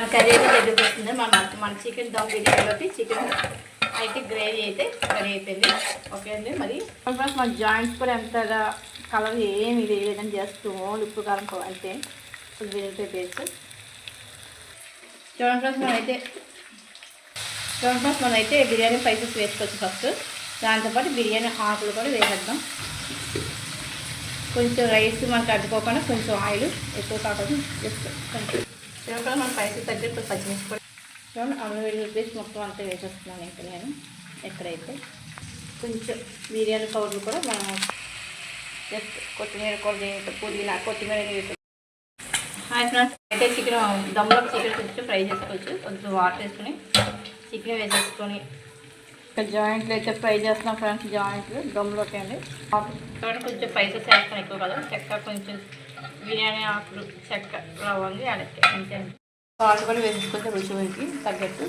మన కర్రీ అయితే దగ్గరికి వస్తుంది. మన చికెన్ దమ్ బిర్యానీలోకి చికెన్ అయితే గ్రేవీ అయితే రెడీ అయిపోయింది. ఓకే అండి. మరి ఫ్రెండ్స్ మన జాయింట్స్ కూడా ఎంతగా కలర్ ఏమి లేదని జస్ట్ ఓన్లీ ఉప్పు కారం అయితే బిర్యానీ పేస్ట్. చూడండి ఫ్రెండ్స్ మనమైతే బిర్యానీ స్పైసెస్ వేసుకోవచ్చు ఫస్ట్. దాంతోపాటు బిర్యానీ ఆకులు కూడా వేసేద్దాం. కొంచెం రైస్ మనకు అడ్డుకోకుండా కొంచెం ఆయిల్ ఎక్కువ కాకుండా కొంచెం చూడండి మన స్పైసెస్ తగ్గ కొంచెం పచ్చిమిర్చి కూడా చూడండి అల్లం వెల్లుల్లి పేస్ట్ మొత్తం అంతా వేసేస్తున్నాను. ఇంకా నేను ఎక్కడైతే కొంచెం బిర్యానీ పౌడర్ కూడా మనం జస్ట్ కొత్తిమీర పుదీనా కొత్తిమీర వేసి అయితే చికెన్ దమ్లో చికెన్ కొంచెం ఫ్రై చేసుకోవచ్చు. కొంచెం వాటర్ వేసుకొని చికెన్ వేసేసుకొని ఇక్కడ జాయింట్లు అయితే ఫ్రై చేస్తున్నాం ఫ్రెండ్స్. జాయింట్లు దమ్లోకి అండి. కొంచెం స్పైసెస్ వేస్తాను ఎక్కువ కదా. చెక్క కొంచెం బిర్యానీ ఆకులు చెక్క లవంగి అడక్కి అంతే. సాల్ట్ కూడా వేసుకుంటే రుచికి తగ్గట్టు